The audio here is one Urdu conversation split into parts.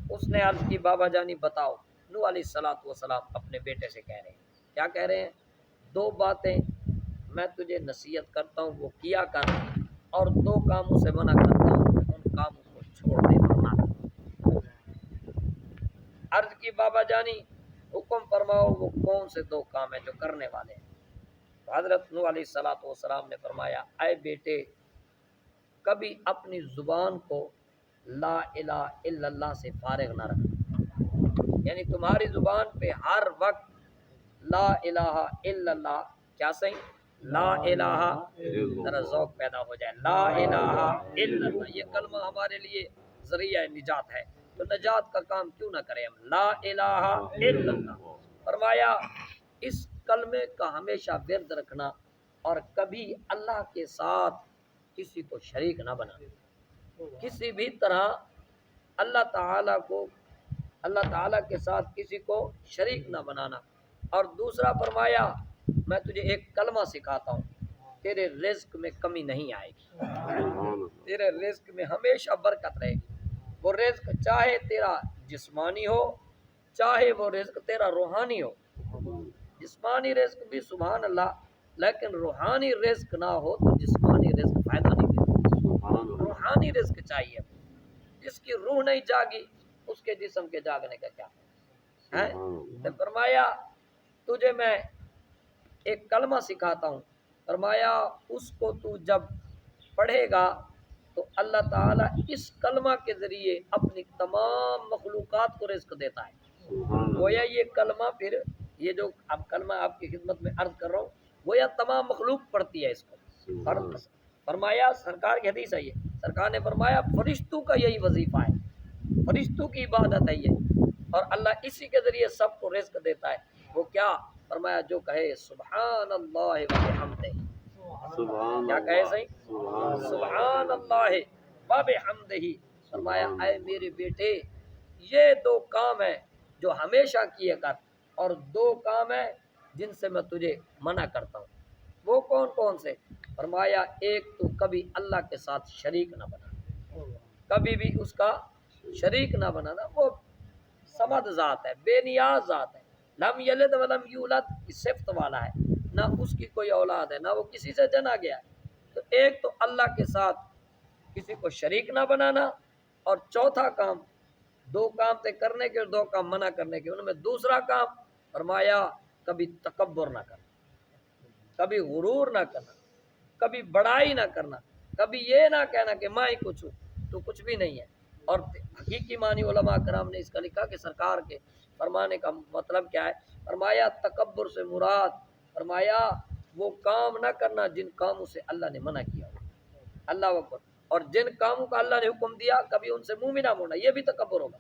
اس نے عرض کی بابا جانی بتاؤ۔ نوح علیہ الصلوۃ والسلام اپنے بیٹے سے کہہ رہے ہیں، کیا کہہ رہے ہیں؟ دو باتیں میں تجھے نصیحت کرتا ہوں وہ کیا کر، اور دو کاموں سے منع کرتا ہوں ان کاموں کو چھوڑ دے ورنہ۔ عرض کی بابا جانی حکم فرماؤ وہ کون سے دو کام ہیں جو کرنے والے ہیں؟ تو حضرت نوح علیہ الصلوۃ والسلام نے فرمایا، اے بیٹے کبھی اپنی زبان کو لا الہ الا اللہ سے فارغ نہ رکھنا، یعنی تمہاری زبان پہ ہر وقت لا الہ الا اللہ، کیا صحیح؟ لا الہ، ذرا ذوق پیدا ہو جائے، لا الہ الا اللہ، یہ کلمہ ہمارے لیے ذریعہ نجات ہے، تو نجات کا کام کیوں نہ کریں ہم، لا الہ الا اللہ۔ فرمایا اس کلمے کا ہمیشہ ورد رکھنا اور کبھی اللہ کے ساتھ کسی کو شریک نہ بنانا، کسی بھی طرح اللہ تعالیٰ کے ساتھ کسی کو شریک نہ بنانا۔ اور دوسرا فرمایا میں تجھے ایک کلمہ سکھاتا ہوں، تیرے رزق میں کمی نہیں آئے گی، تیرے رزق میں ہمیشہ برکت رہے گی۔ وہ رزق چاہے تیرا جسمانی ہو، چاہے وہ رزق تیرا روحانی ہو۔ جسمانی رزق بھی سبحان اللہ، لیکن روحانی رزق نہ ہو تو جسمانی رزق فائدہ نہیں دیتا۔ روحانی رزق چاہیے، جس کی روح نہیں جاگی اس کے جسم کے جاگنے کا کیا ہے؟ تو فرمایا تجھے میں ایک کلمہ سکھاتا ہوں، فرمایا اس کو تو جب پڑھے گا تو اللہ تعالیٰ اس کلمہ کے ذریعے اپنی تمام مخلوقات کو رزق دیتا ہے۔ گویا یہ کلمہ پھر یہ جو اب کلمہ آپ کی خدمت میں عرض کر رہا ہوں گویا تمام مخلوق پڑھتی ہے اس کو۔ فرمایا سرکار کی حدیث ہے یہ، سرکار نے فرمایا فرشتوں کا یہی وظیفہ ہے، فرشتوں کی عبادت ہے یہ، اور اللہ اسی کے ذریعے سب کو رزق دیتا ہے۔ وہ کیا؟ فرمایا جو کہے سبحان اللہ وبحمدہ، کیا کہے صحیح؟ سبحان اللہ وبحمدہ۔ فرمایا اے میرے بیٹے یہ دو کام ہیں جو ہمیشہ کیے کر، اور دو کام ہیں جن سے میں تجھے منع کرتا ہوں۔ وہ کون کون سے؟ فرمایا ایک تو کبھی اللہ کے ساتھ شریک نہ بنا، کبھی بھی اس کا شریک نہ بنانا۔ وہ صمد ذات ہے، بے نیاز ذات ہے، لم یلد ولم یولد، اس صفت والا ہے، نہ اس کی کوئی اولاد ہے، نہ وہ کسی سے جنا گیا ہے۔ تو ایک تو اللہ کے ساتھ کسی کو شریک نہ بنانا، اور چوتھا کام، دو کام تھے کرنے کے اور دو کام منع کرنے کے، ان میں دوسرا کام فرمایا کبھی تکبر نہ کرنا، کبھی غرور نہ کرنا، کبھی بڑائی نہ کرنا، کبھی یہ نہ کہنا کہ میں ہی کچھ ہوں تو کچھ بھی نہیں ہے۔ اور حقیقی معنی علماء کرام نے اس کا لکھا کہ سرکار کے فرمانے کا مطلب کیا ہے؟ فرمایا تکبر سے مراد فرمایا وہ کام نہ کرنا جن کاموں سے اللہ نے منع کیا ہو، اللہ اکبر، اور جن کاموں کا اللہ نے حکم دیا کبھی ان سے منہ بھی نہ موڑنا، یہ بھی تکبر ہوگا۔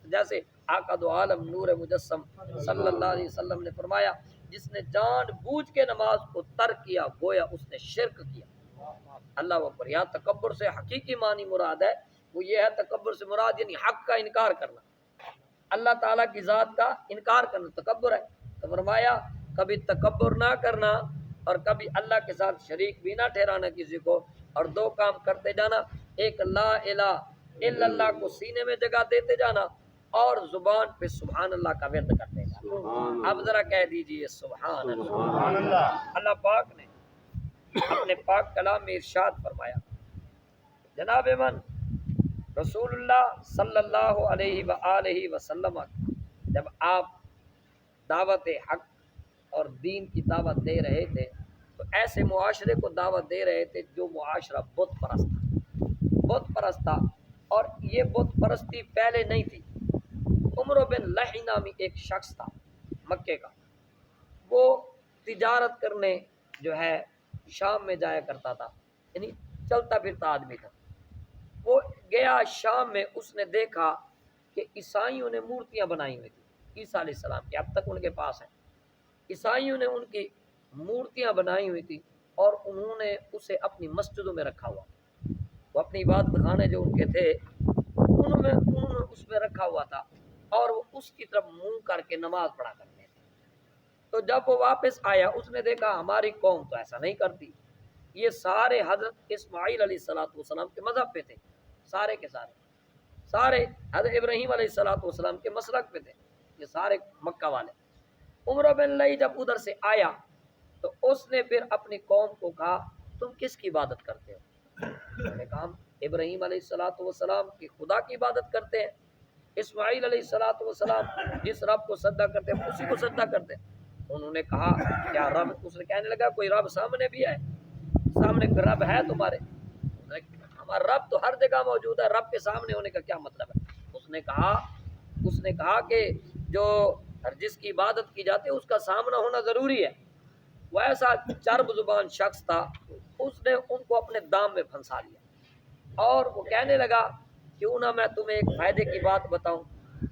جیسے آقا دو عالم نور مجسم صلی اللہ علیہ وسلم نے فرمایا جس نے جان بوجھ کے نماز کو ترک کیا گویا اس نے شرک کیا۔ اللہ اکبر، یہاں تکبر سے حقیقی معنی مراد ہے، وہ یہ ہے تکبر سے مراد یعنی حق کا انکار کرنا، اللہ تعالیٰ کی ذات کا انکار کرنا تکبر ہے۔ تو فرمایا کبھی تکبر نہ کرنا اور کبھی اللہ کے ساتھ شریک بھی نہ ٹھہرانا کسی کو، اور دو کام کرتے جانا، ایک لا الہ الا اللہ کو سینے میں جگہ دیتے جانا اور زبان پہ سبحان اللہ کا ورد کرتے جانا۔ اب ذرا کہہ دیجئے سبحان اللہ۔ اللہ پاک نے اپنے پاک کلام میں ارشاد فرمایا، جناب من رسول اللہ صلی اللہ علیہ وآلہ وسلم جب آپ دعوت حق اور دین کی دعوت دے رہے تھے تو ایسے معاشرے کو دعوت دے رہے تھے جو معاشرہ بت پرست تھا، بت پرست تھا، اور یہ بت پرستی پہلے نہیں تھی۔ عمر بن لحی نامی ایک شخص تھا مکے کا، وہ تجارت کرنے جو ہے شام میں جایا کرتا تھا، یعنی چلتا پھرتا آدمی تھا۔ وہ گیا شام میں، اس نے دیکھا کہ عیسائیوں نے مورتیاں بنائی ہوئی تھی عیسیٰ علیہ السلام کی، اب تک ان کے پاس ہیں۔ عیسائیوں نے ان کی مورتیاں بنائی ہوئی تھی اور انہوں نے اسے اپنی مسجدوں میں رکھا ہوا، وہ اپنی عبادت خانے جو ان کے تھے انہوں نے اس میں رکھا ہوا تھا، اور وہ اس کی طرف منہ کر کے نماز پڑھا کرتے تھے۔ تو جب وہ واپس آیا اس نے دیکھا ہماری قوم تو ایسا نہیں کرتی، یہ سارے حضرت اسماعیل علیہ السلام کے مذہب پہ تھے، سارے کے سارے، سارے حضرت ابراہیم علیہ السلام کے مسلک پہ تھے یہ سارے مکہ والے۔ عمر بن لئی جب ادھر سے آیا تو اس نے پھر اپنی قوم کو کہا تم کس کی عبادت کرتے ہو؟ انہوں نے کہا ہم ابراہیم علیہ السلام کی خدا کی عبادت کرتے ہیں، اسماعیل علیہ السلام جس رب کو سجدہ کرتے ہیں اسی کو سجدہ کرتے ہیں۔ انہوں نے کہا کیا رب؟ اس نے کہنے لگا کوئی رب سامنے بھی ہے؟ سامنے رب ہے تمہارے؟ ہمارا رب تو ہر جگہ موجود ہے، رب کے سامنے ہونے کا کیا مطلب ہے؟ اس نے کہا کہ جو جس کی عبادت کی جاتی ہے اس کا سامنا ہونا ضروری ہے۔ وہ ایسا چرب زبان شخص تھا، اس نے ان کو اپنے دام میں پھنسا لیا اور وہ کہنے لگا کیوں نہ میں تمہیں ایک فائدے کی بات بتاؤں،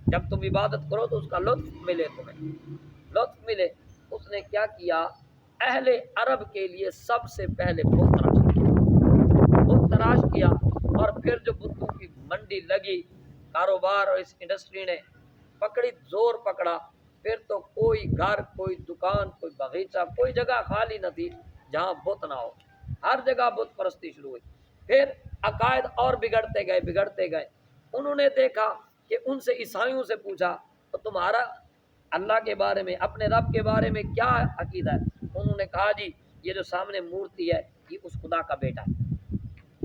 جب تم عبادت کرو تو اس کا لطف ملے، تمہیں لطف ملے۔ اس نے کیا کیا؟ اہل عرب کے لیے سب سے پہلے بت تراش کیا اور پھر جو بتوں کی منڈی لگی، کاروبار اور اس انڈسٹری نے پکڑی، زور پکڑا، پھر تو کوئی گھر، کوئی دکان، کوئی باغیچہ، کوئی جگہ خالی نہ تھی جہاں بت نہ ہو، ہر جگہ بت پرستی شروع ہوئی۔ پھر عقائد اور بگڑتے گئے۔ انہوں نے دیکھا کہ ان سے عیسائیوں سے پوچھا تو تمہارا اللہ کے بارے میں، اپنے رب کے بارے میں کیا عقیدہ ہے؟ انہوں نے کہا جی یہ جو سامنے مورتی ہے یہ اس خدا کا بیٹا ہے،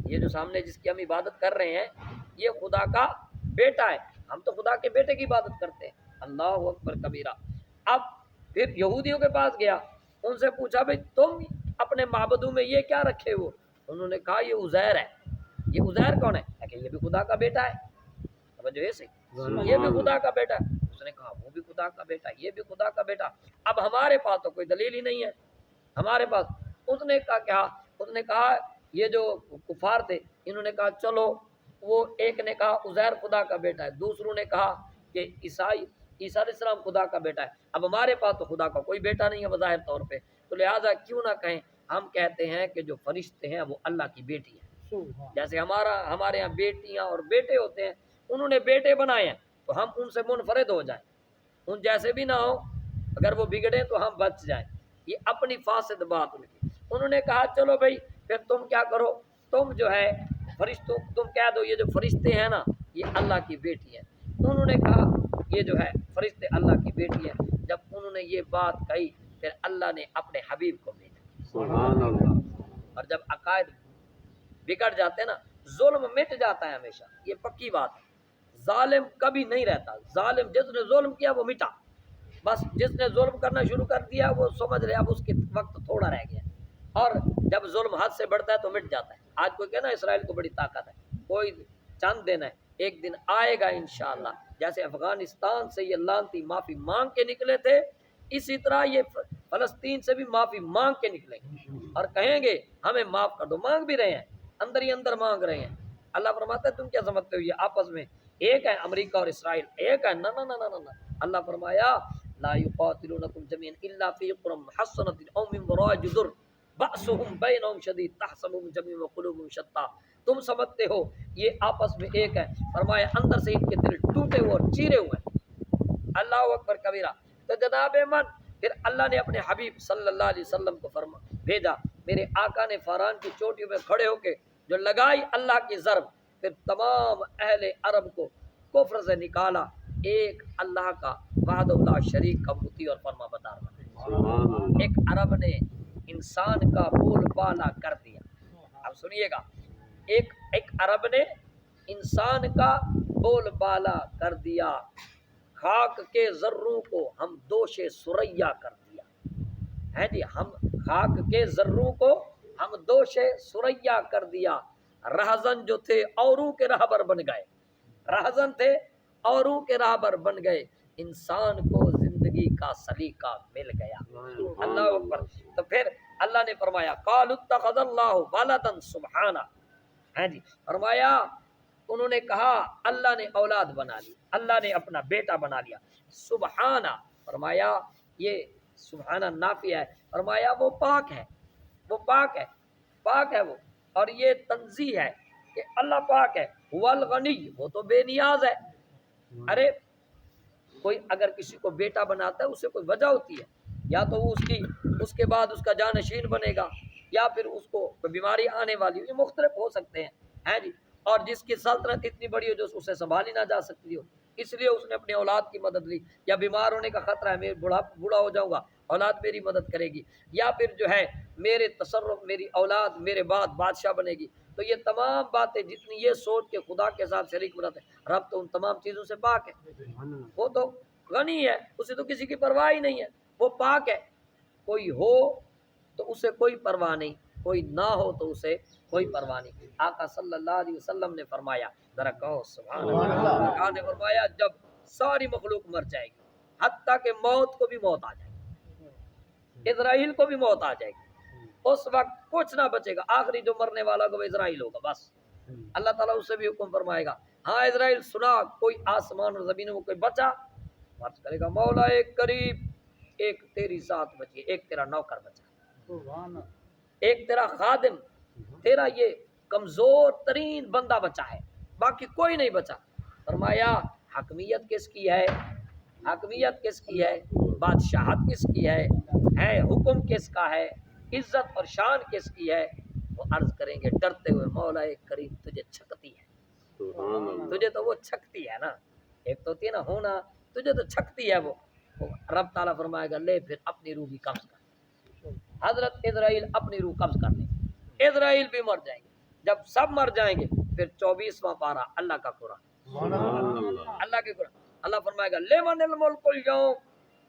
یہ جو سامنے جس کی ہم عبادت کر رہے ہیں یہ خدا کا بیٹا ہے، ہم تو خدا کے بیٹے کی عبادت کرتے ہیں۔ اللہ اکبر کبیرہ۔ اب پھر یہودیوں کے پاس گیا، ان سے پوچھا بھئی تم اپنے معبدوں میں یہ کیا رکھے ہو؟ انہوں نے کہا یہ عزیر ہے۔ یہ عزیر کون ہے؟ کہ یہ بھی خدا کا بیٹا ہے۔ توجہ ہے صحیح، یہ بھی خدا کا بیٹا ہے۔ اس نے کہا وہ بھی خدا کا بیٹا، یہ بھی خدا کا بیٹا۔ اب ہمارے پاس تو کوئی دلیل ہی نہیں ہے ہمارے پاس۔ اس نے کہا کیا؟ اس نے کہا یہ جو کفار تھے انہوں نے کہا چلو، وہ ایک نے کہا عزیر خدا کا بیٹا ہے، دوسروں نے کہا کہ عیسیٰ علیہ السلام خدا کا بیٹا ہے۔ اب ہمارے پاس تو خدا کا کوئی بیٹا نہیں ہے بظاہر طور پہ، تو لہٰذا کیوں نہ کہیں ہم کہتے ہیں کہ جو فرشتے ہیں وہ اللہ کی بیٹی ہے۔ جیسے ہمارے یہاں بیٹیاں اور بیٹے ہوتے ہیں، انہوں نے بیٹے بنائے ہیں تو ہم ان سے منفرد ہو جائیں، ان جیسے بھی نہ ہو، اگر وہ بگڑیں تو ہم بچ جائیں۔ یہ اپنی فاسد بات ان کی۔ انہوں نے کہا چلو بھائی پھر تم کیا کرو، تم جو ہے فرشتوں تم کہہ دو یہ جو فرشتے ہیں نا یہ اللہ کی بیٹی ہے۔ انہوں نے کہا یہ جو ہے فرشتے اللہ کی بیٹی ہے۔ جب انہوں نے یہ بات کہی پھر اللہ نے اپنے حبیب کو بھیجا، سبحان اللہ۔ اور جب عقائد بگڑ جاتے ہیں نا ظلم مٹ جاتا ہے ہمیشہ، یہ پکی بات ہے۔ ظالم کبھی نہیں رہتا، ظالم جس نے ظلم کیا وہ مٹا، بس جس نے ظلم کرنا شروع کر دیا وہ سمجھ رہے اب اس کے وقت تھوڑا رہ گیا، اور جب ظلم حد سے بڑھتا ہے تو مٹ جاتا ہے۔ آج کوئی کہنا اسرائیل کو بڑی طاقت ہے، کوئی چند دن ہے، ایک دن آئے گا انشاءاللہ۔ جیسے افغانستان سے یہ لانتی معافی مانگ کے نکلے تھے، اسی طرح یہ فلسطین سے بھی معافی مانگ کے نکلیں گے اور کہیں گے ہمیں معاف کر دو۔ مانگ بھی رہے ہیں، اندر ہی اندر مانگ رہے ہیں۔ اللہ فرماتا ہے تم کیا سمجھتے ہو یہ آپس میں ایک ہے، امریکہ اور اسرائیل ایک ہے؟ نہ نہ نہ نہ نہ۔ اللہ فرمایا لا یقاتلونکم جميعا الا فی قرى محصنة او من وراء جدر بأسهم بینهم شدید تحسبهم جميعا وقلوبهم شتى۔ تم سمجھتے ہو یہ آپس میں ایک ہے، فرمایا اندر سے ان کے دل ٹوٹے ہوئے اور چیرے ہوئے ہیں۔ اللہ اکبر کبیرہ۔ تو جناب من پھر اللہ نے اپنے حبیب صلی اللہ علیہ وسلم کو بھیجا، میرے آقا نے فاران کی چوٹیوں میں کھڑے ہو کے جو لگائی اللہ کی ضرب، پھر تمام اہل عرب کو کفر سے نکالا، ایک اللہ کا وحدہ لا شریک کا مطیع اور فرما بردار بنا۔ ایک عرب نے انسان کا بول بالا کر دیا۔ اب سنیے گا، ایک عرب نے انسان کا بول بالا کر دیا، خاک کے ذروں کو ہم دوش ثریا کر دیا ہے جی، ہم خاک کے ذروں کو ہم دوش ثریا کر دیا۔ رہزن جو تھے اوروں کے راہبر بن گئے، رہزن تھے اوروں کے راہبر بن گئے، انسان کو زندگی کا سلیقہ مل گیا۔ اللہ اکبر۔ تو پھر اللہ نے فرمایا قالوا اتخذ اللہ ولدا سبحانہ، ہیں جی، فرمایا انہوں نے کہا اللہ نے اولاد بنا لی، اللہ نے اپنا بیٹا بنا لیا۔ سبحانہ، فرمایا یہ سبحانہ نافی ہے، فرمایا وہ پاک ہے، وہ پاک ہے، پاک ہے وہ، اور یہ تنزیہ ہے کہ اللہ پاک ہے۔ والغنی، وہ تو بے نیاز ہے۔ ارے کوئی اگر کسی کو بیٹا بناتا ہے اسے کوئی وجہ ہوتی ہے، یا تو وہ اس کے بعد اس کا جانشین بنے گا، یا پھر اس کو کوئی بیماری آنے والی، یہ مختلف ہو سکتے ہیں جی، اور جس کی سلطنت اتنی بڑی ہو جو اسے سنبھالی نہ جا سکتی ہو، اس لیے اس نے اپنی اولاد کی مدد لی، یا بیمار ہونے کا خطرہ ہے، میں بوڑھا ہو جاؤں گا، اولاد میری مدد کرے گی، یا پھر جو ہے میرے تصرف میری اولاد میرے بعد بادشاہ بنے گی، تو یہ تمام باتیں جتنی یہ سوچ کے خدا کے ساتھ شریک بناتے ہیں، رب تو ان تمام چیزوں سے پاک ہے، وہ تو غنی ہے، اسے تو کسی کی پرواہ ہی نہیں ہے، وہ پاک ہے، کوئی ہو تو اسے کوئی پرواہ نہیں، کوئی نہ ہو تو اسے کوئی پرواہ نہیں۔ آقا صلی اللہ علیہ وسلم نے فرمایا، ذرا کہو سبحان اللہ، آقا نے فرمایا جب ساری مخلوق مر جائے گی، حتیٰ کہ موت کو بھی موت آ جائے گی، اسرائیل کو بھی موت آ جائے گی، اس وقت کچھ نہ بچے گا، آخری جو مرنے والا وہ اسرائیل ہوگا، بس اللہ تعالیٰ اس سے بھی حکم فرمائے گا، ہاں اسرائیل سنا، کوئی آسمان اور زمینوں میں کوئی بچا، فرض کرے گا مولا ایک قریب، ایک تیری ذات بچی، ایک تیرا نوکر بچا، ایک تیرا خادم، تیرا یہ کمزور ترین بندہ بچا ہے، باقی کوئی نہیں بچا۔ فرمایا حکمیت کس کی ہے، حکمیت کس کی ہے، بادشاہت کس کی ہے حکم کس کا ہے، عزت اور شان کس کی ہے؟ وہ عرض کریں گے ڈرتے ہوئے، مولا کریم تجھے چھکتی ہے، تجھے تو وہ چھکتی ہے نا، ایک تو ہوتی ہے نا ہونا، تجھے تو چھکتی ہے وہ رب تعالیٰ فرمائے گا لے پھر اپنی روح بھی قبض کر، حضرت اسرائیل اپنی روح قبض کر لیں گے، اسرائیل بھی مر جائیں گے، جب سب مر جائیں گے پھر 24واں پارہ اللہ کا قرآن، اللہ کے قرآن، اللہ فرمائے گا لمن الملک اليوم،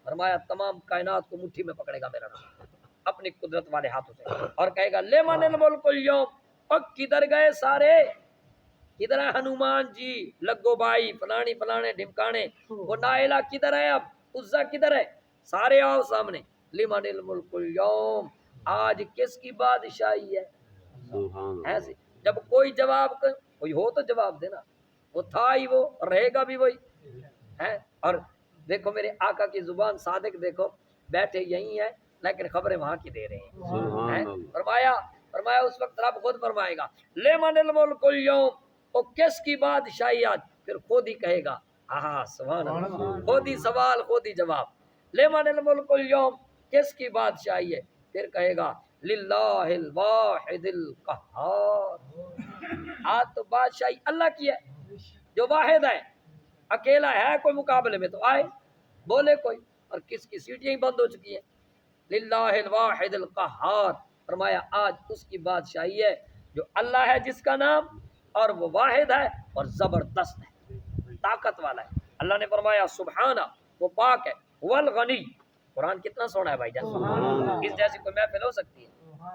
فرمایا تمام کائنات کو مٹھی میں پکڑے گا میرا رب اپنی قدرت والے ہاتھوں سے، اور کہے گا لمن الملک اليوم، اور کدھر گئے سارے، کدھر ہے ہنومان جی، لگو بھائی، فلانی فلانے ڈھمکانے، وہ نائلہ کدھر ہے، اب عزا کدھر ہے، سارے آؤ سامنے، لمن الملک اليوم، آج کس کی بادشاہی ہے، ایسے جب کوئی جواب کوئی ہو تو جواب دینا، وہ تھا ہی وہ، رہے گا بھی وہی ہے، اور دیکھو میرے آقا کی زبان صادق دیکھو، بیٹھے یہی ہیں لیکن خبریں وہاں کی دے رہے ہیں، فرمایا اس وقت رب خود فرمائے گا لمن الملک اليوم، وہ کس کی بادشاہی آج، پھر خود ہی کہے گا، ہاں سبحان اللہ، خود ہی سوال خود ہی جواب، لمن الملک اليوم، کس کی بادشاہی ہے، پھر کہے گا للہ الواحد القہار، آج تو بادشاہی اللہ کی ہے جو واحد ہے، اکیلا ہے، کوئی مقابلے میں تو آئے بولے کوئی، اور کس کی سیٹیاں ہی بند ہو چکی ہیں، للہ الواحد القہار، فرمایا آج اس کی بادشاہی ہے جو اللہ ہے جس کا نام، اور وہ واحد ہے اور زبردست ہے، طاقت والا ہے، اللہ نے فرمایا سبحانہ، وہ پاک ہے، والغنی، قرآن کتنا سونا ہے بھائی جان، اس جیسی کوئی محفل ہو سکتی ہے،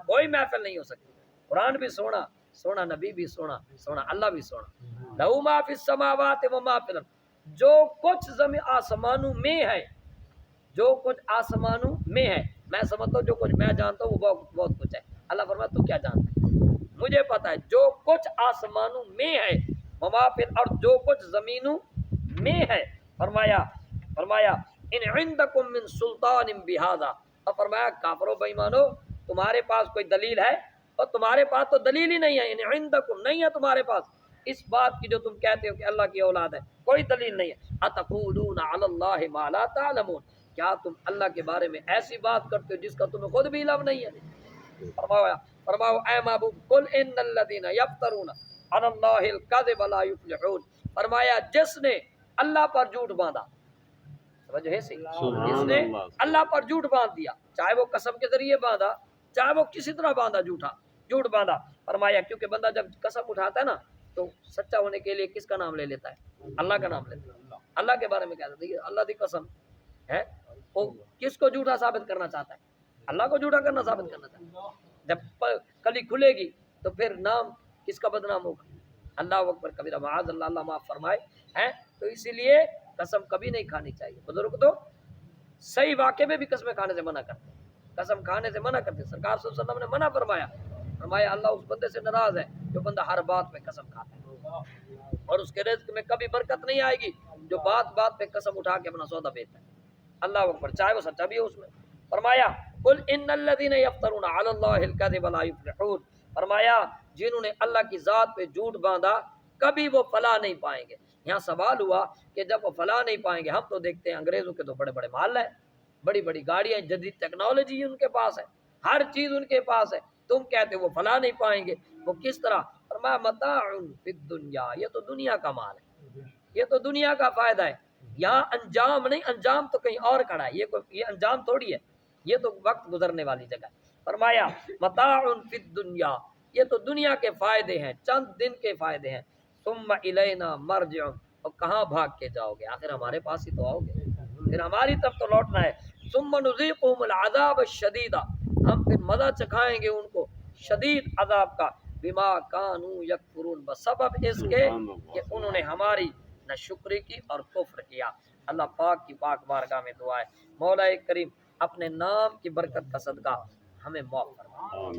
کوئی محفل نہیں ہو سکتی، قرآن بھی سونا، سونا نبی بھی سونا، سونا اللہ بھی سونا، لہو ما فی السماوات و ما فی الارض، جو کچھ آسمانوں میں ہے، جو کچھ آسمانوں میں ہے، میں سمجھتا ہوں جو کچھ میں جانتا ہوں وہ بہت کچھ ہے، اللہ فرماتا تو کیا جانتا ہے، مجھے پتا ہے جو کچھ آسمانوں میں ہے، وما فی الارض، جو کچھ زمینوں میں ہے، فرمایا ان عندکم من سلطان بہذا، اور فرمایا کافرو بے ایمانو تمہارے پاس کوئی دلیل ہے، اور تمہارے پاس تو دلیل ہی نہیں ہے، ان عندکم نہیں ہے تمہارے پاس اس بات کی جو تم کہتے ہو کہ اللہ کی اولاد ہے، کوئی دلیل نہیں ہے، اتقولون علی اللہ ما لا تعلمون، کیا تم اللہ کے بارے میں ایسی بات کرتے ہو جس کا تمہیں خود بھی علم نہیں ہے، فرماؤ اے محبوب قل ان الذین یفترون علی اللہ الکذب لا یفلحون، فرمایا جس نے اللہ پر جھوٹ باندھا، توجہ ہے سی، جس نے اللہ پر جھوٹ باندھ دیا، چاہے وہ قسم کے ذریعے باندھا، چاہے وہ کسی طرح باندھا، جھوٹ باندھا، فرمایا کیونکہ بندہ جب قسم اٹھاتا ہے نا تو سچا ہونے کے لیے کس کا نام لے لیتا ہے، اللہ کا نام لیتا ہے، اللہ کے بارے میں کہتا ہے اللہ دی قسم ہے، وہ کس کو جھوٹا ثابت کرنا چاہتا ہے، اللہ کو جھوٹا کرنا ثابت کرنا چاہتا ہے، جب کلی کھلے گی تو پھر نام کس کا بدنام ہوگا، اللہ اکبر کبیرہ، معاذ اللہ، اللہ معاف فرمائے ہیں، تو اسی لیے قسم کبھی نہیں کھانی چاہیے، بزرگ تو صحیح واقعے میں بھی قسمیں کھانے سے منع کرتے ہیں، قسم کھانے سے منع کرتے ہیں، سرکار صلی اللہ علیہ وسلم نے منع فرمایا اللہ اس بندے سے ناراض ہے جو بندہ ہر بات پہ قسم کھاتا ہے، اور اس کے رزق میں کبھی برکت نہیں آئے گی جو بات پہ قسم اٹھا کے اپنا سودا بیچتا ہے، اللہ اکبر، چاہے وہ سچا بھی ہو اس میں، فرمایا قل ان الذین یفترون علی اللہ الکذب لا یفلحون، فرمایا جنہوں نے اللہ کی ذات پہ جھوٹ باندھا کبھی وہ فلاح نہیں پائیں گے، یہاں سوال ہوا کہ جب وہ فلاح نہیں پائیں گے، ہم تو دیکھتے ہیں انگریزوں کے تو بڑے بڑے مال ہیں، بڑی بڑی گاڑیاں، جدید ٹیکنالوجی ان کے پاس ہے، ہر چیز ان کے پاس ہے، تم کہتے وہ فلاح نہیں پائیں گے، وہ کس طرح، فرمایا متاع فی الدنیا، یہ تو دنیا کا مال ہے، یہ تو دنیا کا فائدہ ہے، یہاں انجام نہیں، انجام تو کہیں اور کھڑا ہے، یہ انجام تھوڑی ہے، یہ تو وقت گزرنے والی جگہ ہے۔ فرمایا متاع فی الدنیا، یہ تو دنیا کے فائدے ہیں، چند دن کے فائدے ہیں، ثم الینا مرجعکم، اور کہاں بھاگ کے جاؤ گے، آخر ہمارے پاس ہی تو آؤ گے، پھر ہماری طرف تو لوٹنا ہے۔ ثم نذیقہم العذاب الشدید، ہم پھر مزہ چکھائیں گے ان کو شدید عذاب کا، بما کانوا یکفرون، بسبب اس کے کہ انہوں نے ہماری نہ شکری کی اور کفر کیا۔ اللہ پاک کی پاک بارگاہ میں دعا ہے، مولا کریم اپنے نام کی برکت کا صدقہ ہمیں معاف فرما۔